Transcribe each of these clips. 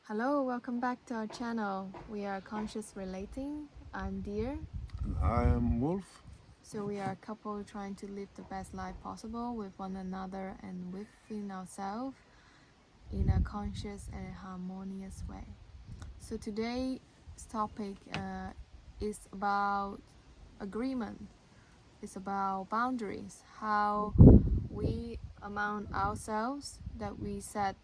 Hello, welcome back to our channel. We are Conscious Relating. I'm Dear. And I am Wolf. So we are a couple trying to live the best life possible with one another and within ourselves in a conscious and harmonious way. So today's topic is about agreement. It's about boundaries. How we among ourselves that we set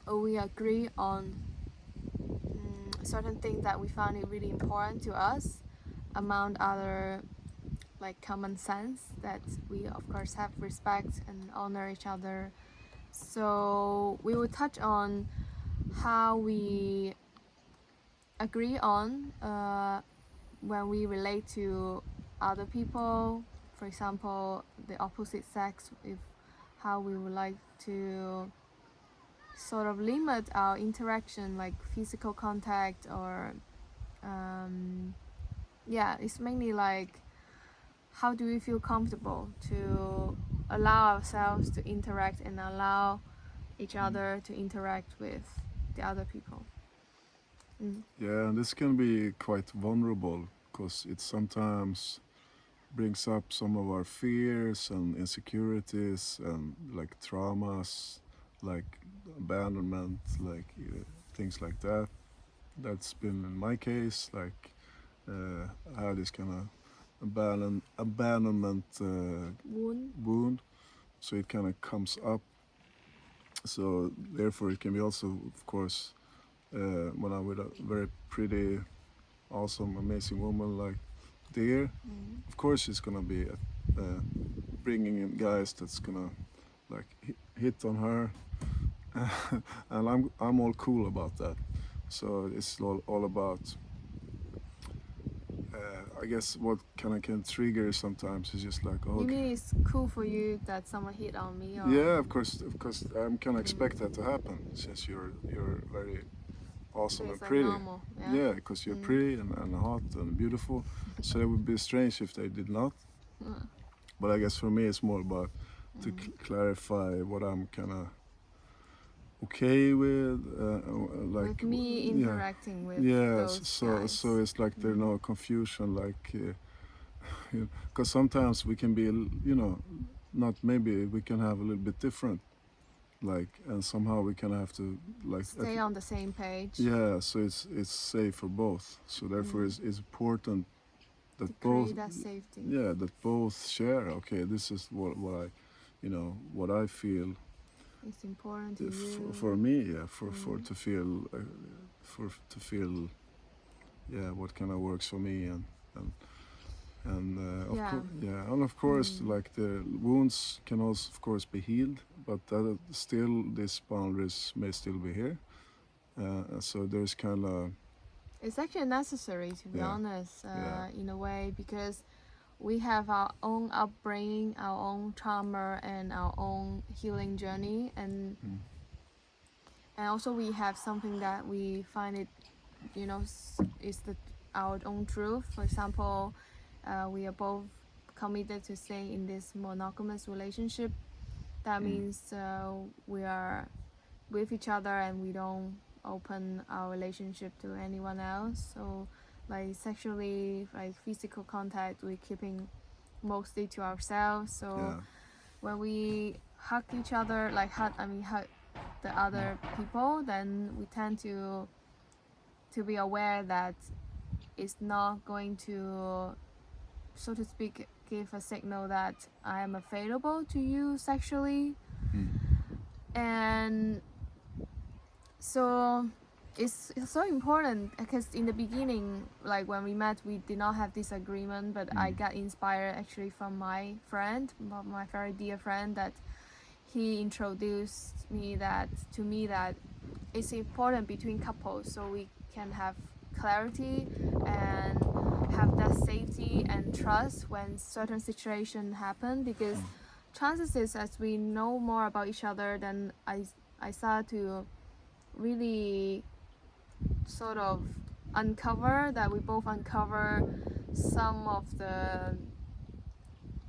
or we agree on certain things that we found it really important to us among other like common sense that we of course have respect and honor each other. So we will touch on how we agree on when we relate to other people, for example the opposite sex, if how we would like to sort of limit our interaction like physical contact or it's mainly like how do we feel comfortable to allow ourselves to interact and allow each other to interact with the other people. Yeah, and this can be quite vulnerable because it sometimes brings up some of our fears and insecurities and like traumas, like abandonment, like things like that. That's been in my case. Like I had this kind of abandonment wound, so it kind of comes up. So therefore, it can be also, of course, when I'm with a very pretty, awesome, amazing woman like Dear, of course she's gonna be bringing in guys that's gonna like hit on her, and I'm all cool about that. So it's all about. I guess what kind of can trigger sometimes is just like, oh, You mean it's cool for you that someone hit on me? Or? Yeah, of course, I'm kind of expect that to happen since you're very awesome and like pretty. normal, Yeah, because you're pretty and hot and beautiful. So it would be strange if they did not. But I guess for me, it's more about to clarify what I'm kind of okay with, like with me interacting with those guys. So it's like there's no confusion, like because sometimes we can be, not maybe we can have a little bit different, like, and somehow we kind of have to like stay on the same page. Yeah, so it's safe for both. So therefore, it's important that to both create that safety. Yeah, that both share. Okay, this is what I, what I feel. It's important to you. For me, yeah, for to feel, to feel, yeah, what kind of works for me and of course, like the wounds can also, of course, be healed, but still these boundaries may still be here. So there's kind of. It's actually necessary, to be honest, in a way, because we have our own upbringing, our own trauma, and our own healing journey, and also we have something that we find it, is our own truth. For example, we are both committed to stay in this monogamous relationship. That means we are with each other and we don't open our relationship to anyone else. So like sexually, like physical contact, we're keeping mostly to ourselves. So when we hug each other, like hug the other people, then we tend to be aware that it's not going to, so to speak, give a signal that I am available to you sexually. And so it's so important because in the beginning, like when we met, we did not have this agreement, but I got inspired actually from my friend, my very dear friend, that he introduced me that it's important between couples, so we can have clarity and have that safety and trust when certain situations happen, because chances is, as we know more about each other, then I started to really sort of we both uncover some of the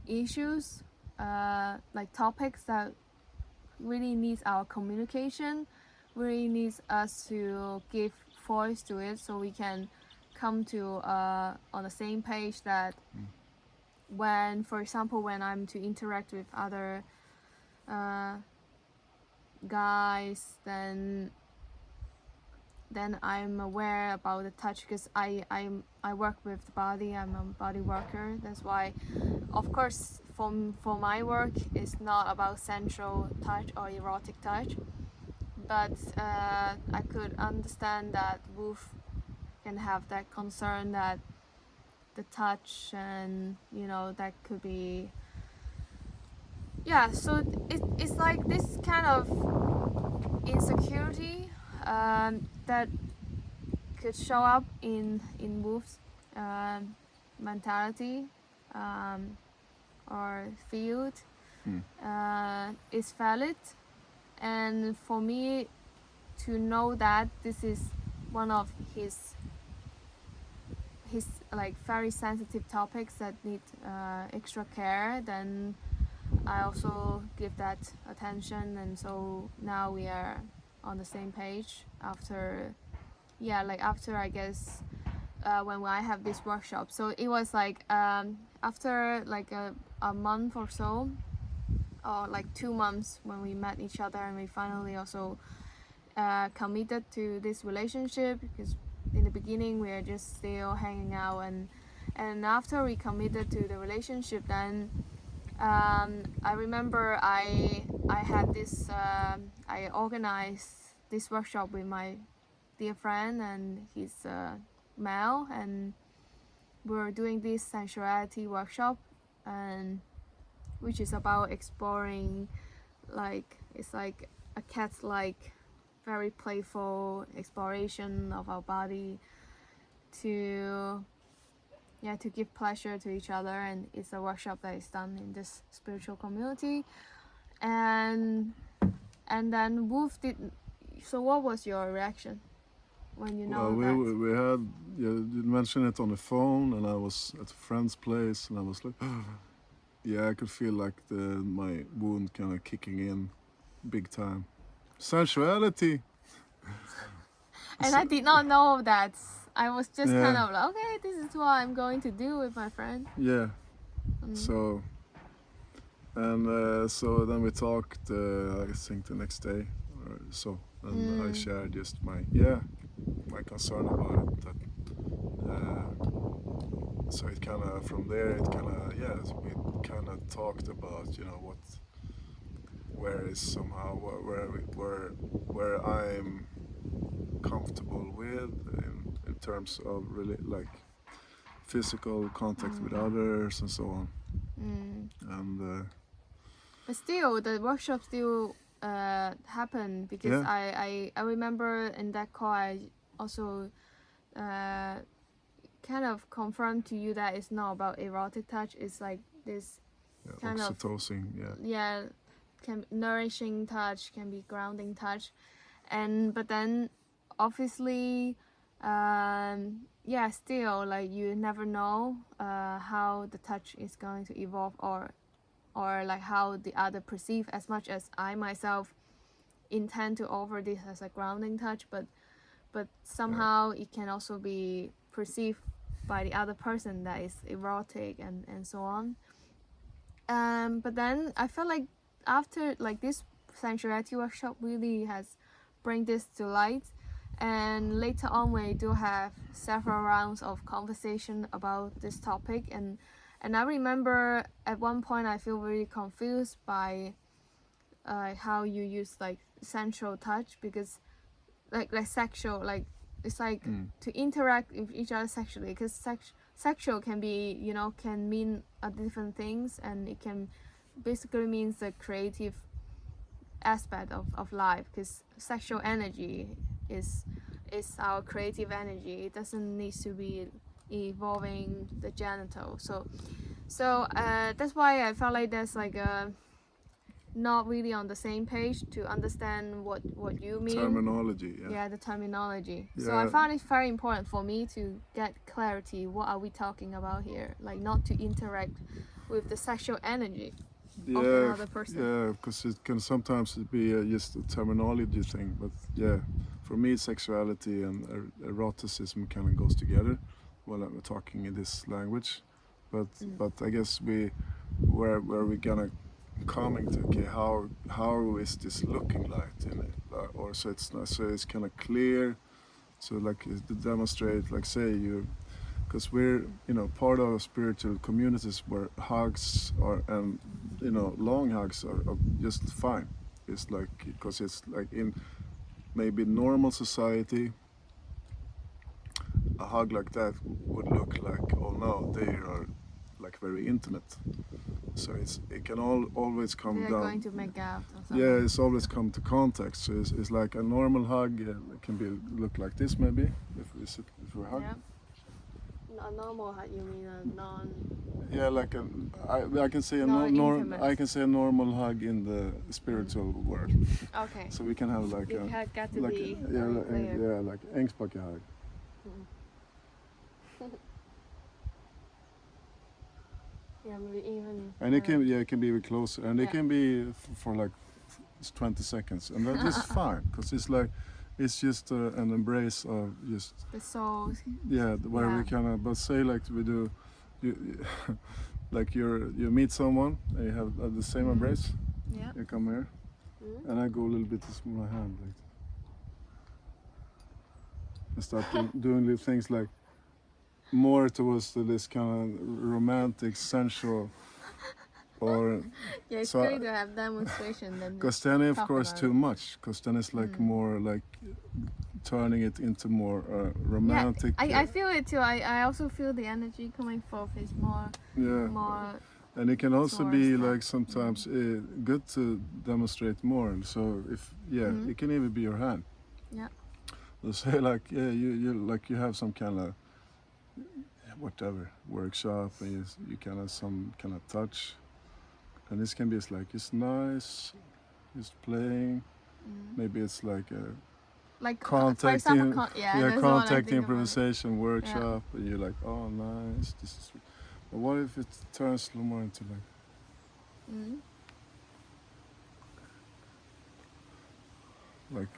issues, like topics that really needs our communication, really needs us to give voice to it, so we can come to on the same page that when, for example, when I'm to interact with other guys, then I'm aware about the touch, because I work with the body. I'm a body worker. That's why, of course, for my work, it's not about sensual touch or erotic touch, but I could understand that Wolf can have that concern that the touch, and that could be, yeah. So it's like this kind of insecurity that could show up in Wolf's mentality or field is valid, and for me to know that this is one of his like very sensitive topics that need extra care, then I also give that attention, and so now we are on the same page after I guess when I have this workshop. So it was like after like a month or so, or like 2 months, when we met each other, and we finally also committed to this relationship, because in the beginning we are just still hanging out, and after we committed to the relationship, then I remember I had this I organized this workshop with my dear friend, and he's male, and we were doing this sensuality workshop, and which is about exploring, like it's like a cat's like very playful exploration of our body to give pleasure to each other. And it's a workshop that is done in this spiritual community, and then Wolf did. So what was your reaction when you know Well, that? we had, you mentioned it on the phone, and I was at a friend's place, and I was like, yeah, I could feel like my wound kind of kicking in big time. Sensuality. And I did not know that. I was just kind Yeah. of like, okay, this is what I'm going to do with my friend. Yeah. So, and so then we talked, I think the next day or so, and I shared just my concern about it. That, so it kind of, from there, it kind of, we kind of talked about, where is somehow where I'm comfortable with in terms of really like physical contact with others and so on. And But still, the workshop still happened, because I remember in that call I also kind of confirmed to you that it's not about erotic touch. It's like this kind of oxytocin, can nourishing touch, can be grounding touch, but then obviously still, like, you never know how the touch is going to evolve, or like how the other perceive, as much as I myself intend to offer this as a grounding touch, but somehow it can also be perceived by the other person that is erotic, and so on. But then I felt like after, like, this sensuality workshop really has bring this to light, and later on we do have several rounds of conversation about this topic, and I remember at one point I feel really confused by how you use like sensual touch, because like sexual, like it's like to interact with each other sexually, because sexual can be, can mean different things, and it can basically means the creative aspect of life, because sexual energy is our creative energy. It doesn't need to be evolving the genital. So that's why I felt like there's like a not really on the same page to understand what you mean. terminology. Yeah, the terminology. So I found it very important for me to get clarity. What are we talking about here? Like, not to interact with the sexual energy. of another person. Yeah, because it can sometimes be just a terminology thing. But yeah, for me, sexuality and eroticism kind of goes together while I'm talking in this language. But I guess where we gonna coming to, okay, how is this looking like in it, or so it's not, so it's kind of clear, so like to demonstrate, like say you, because we're, you know, part of spiritual communities where hugs are, and you know, long hugs are just fine. It's like, because it's like in maybe normal society, a hug like that would look like, oh no, they are like very intimate. So it can always come They're down. going to make out or something. Yeah, it's always come to context. So it's like a normal hug can be look like this maybe if we hug. Yeah. A normal hug, you mean a non? Yeah, like I can say Non-intimate. I can say a normal hug in the spiritual world. Okay. So we can have like It had got to like be yeah, very clear. like ängstbacke hug. Yeah, maybe even. And it can be even closer, and it Yeah. can be for like 20 seconds, and that is fine, because it's like it's just an embrace of just The soul. where Yeah. we kind of, but say like we do, like you meet someone and you have the same embrace. Yeah. You come here, and I go a little bit to my hand like, and start doing little things like more towards this kind of romantic, sensual, or Yeah, it's so great to have demonstration than because then of talk course about too it. much, because then it's like more like turning it into more romantic. Yeah, I feel it too. I also feel the energy coming forth is more And it can also be towards that. like sometimes good to demonstrate more. So if it can even be your hand. Yeah. Let's say like you have some kind of whatever workshop, and you kind of some kind of touch, and this can be it's nice, just playing. Maybe it's like a Like contact, for example, that's the one I contact think about. improvisation workshop, and you're like, oh nice, this is. But what if it turns a little more into like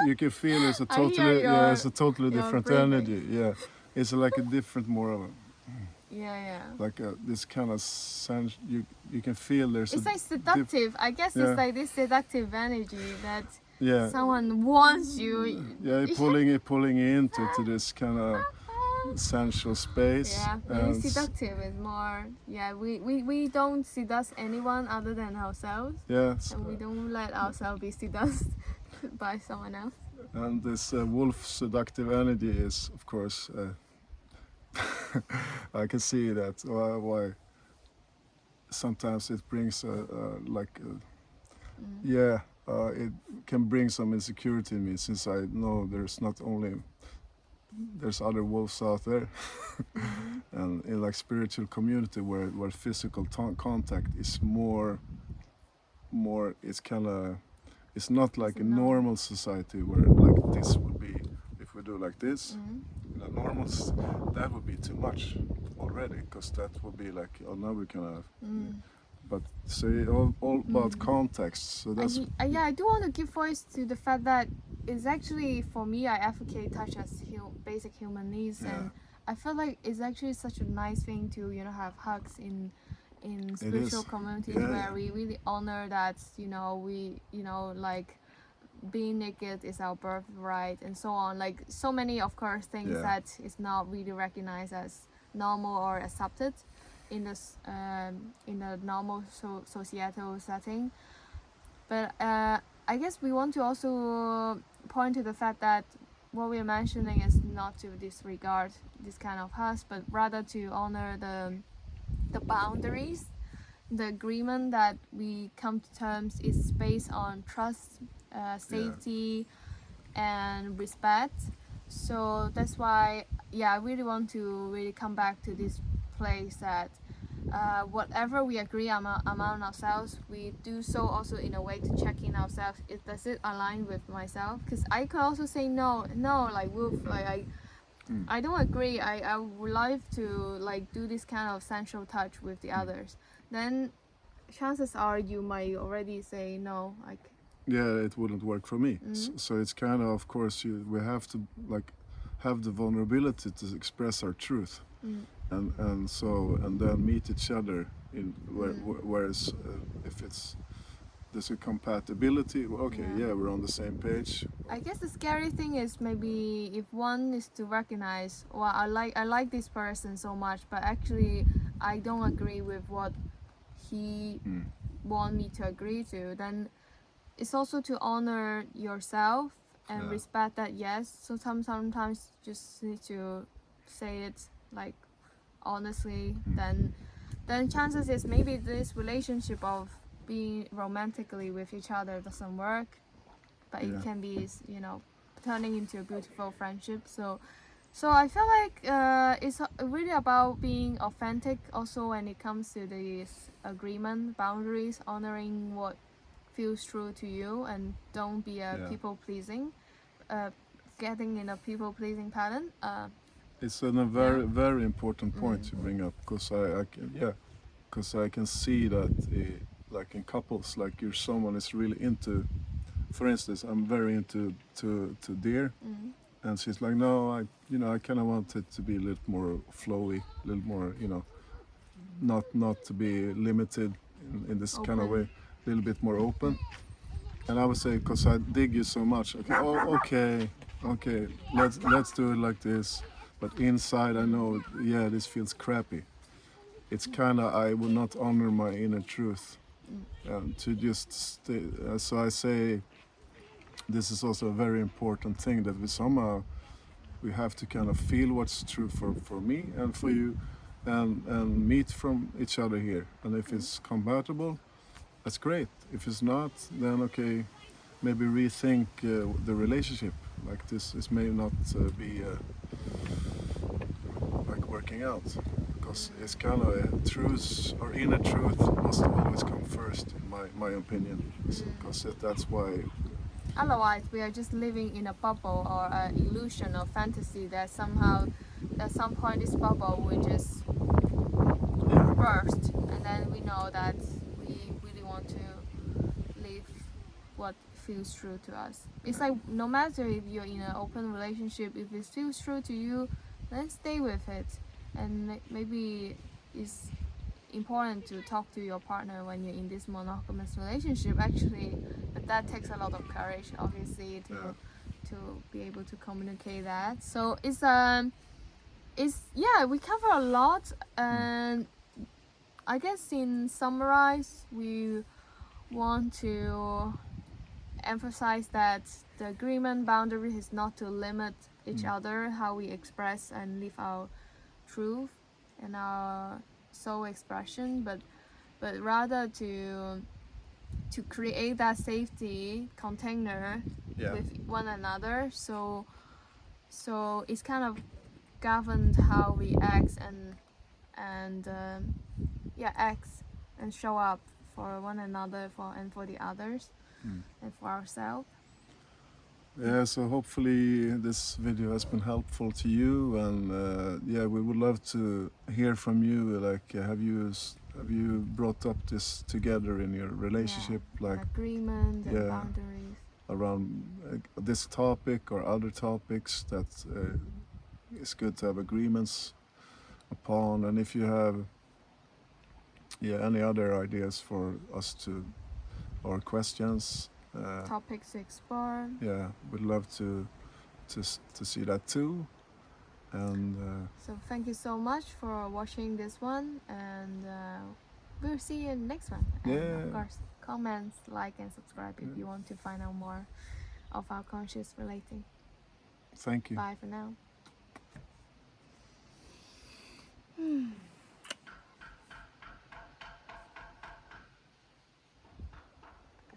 you can feel it's a I hear totally your- it's a totally your different breathing. energy. Yeah, it's like a different, more of a, Yeah. like this kind of sense. You can feel there's It's a like seductive. I guess Yeah. it's like this seductive energy that yeah someone wants you. pulling you into this kind of sensual space. Yeah, maybe seductive is more. Yeah, we don't seduce anyone other than ourselves, Yes, and we don't let ourselves be seduced by someone else. and this wolf seductive energy is, of course, I can see that why sometimes it brings it can bring some insecurity in me, since I know there's other wolves out there. And in like spiritual community where physical contact is more it's kind of, it's not like a normal society where like this would be, if we do like this in a normal that would be too much already, because that would be like, oh now we can have but say all about context, so that's I do want to give voice to the fact that it's actually, for me, I advocate touch as basic human needs, and I feel like it's actually such a nice thing to have hugs in spiritual communities where we really honor that we like being naked is our birthright and so on, like so many of course things that is not really recognized as normal or accepted in this in a normal societal setting. But I guess we want to also point to the fact that what we are mentioning is not to disregard this kind of hugs, but rather to honor the boundaries, the agreement that we come to terms is based on trust, safety, and respect. So that's why I really want to really come back to this place that whatever we agree among ourselves, we do so also in a way to check in ourselves. Does it align with myself? Because I could also say no, like Wolf, like I don't agree. I would like to like do this kind of sensual touch with the others. Then chances are you might already say no. Yeah, it wouldn't work for me. Mm. So it's kind of course, we have to like have the vulnerability to express our truth, Mm. and then meet each other in Mm. whereas if there's a compatibility, okay, Yeah. yeah, we're on the same page. I guess the scary thing is maybe if one is to recognize, well, I like this person so much, but actually I don't agree with what he want me to agree to, then it's also to honor yourself and Yeah. respect that. Yes, so sometimes just need to say it like honestly. Then chances is maybe this relationship of being romantically with each other doesn't work, but it Yeah. can be, you know, turning into a beautiful friendship. So I feel like it's really about being authentic also when it comes to these agreement boundaries, honoring what feels true to you, and don't be a Yeah. people pleasing, getting in a people pleasing pattern. It's a very very important point you bring up, because I can see that like in couples, like you're someone is really into, for instance, I'm very into to deer, and she's like, no, I kind of want it to be a little more flowy, a little more, not to be limited in this kind of Open. way, a little bit more open. And I would say, because I dig you so much, okay, oh, okay, let's do it like this. But inside, I know, yeah, this feels crappy. It's kind of, I will not honor my inner truth, to just stay. So I say, this is also a very important thing, that we have to kind of feel what's true for me and for you, and meet from each other here. And if it's compatible, that's great. If it's not, then okay, maybe rethink the relationship. Like this may not be like working out, because it's kind of truth, or inner truth must always come first, in my opinion. Because that's why. Otherwise, we are just living in a bubble or an illusion or fantasy that somehow, at some point, this bubble will just Yeah. burst, and then we know that we really want to live what feels true to us. It's like no matter if you're in an open relationship, if it feels true to you, then stay with it. And maybe it's important to talk to your partner when you're in this monogamous relationship, actually, but that takes a lot of courage, obviously, to be able to communicate that. So it's yeah, we cover a lot, and I guess in summarize, we want to emphasize that the agreement boundary is not to limit each other, how we express and live our truth and our soul expression, but rather to create that safety container with one another. So it's kind of governed how we act and act and show up for one another, for the others, and for ourselves. Yeah, so hopefully this video has been helpful to you, and we would love to hear from you. Like, have you brought up this together in your relationship, like agreement and boundaries around this topic or other topics that it's good to have agreements upon? And if you have any other ideas for us to, or questions, topics to explore. we'd love to see that too. And so thank you so much for watching this one, and we'll see you in the next one. And of course, comments, like, and subscribe if you want to find out more of our conscious relating. Thank you. Bye for now.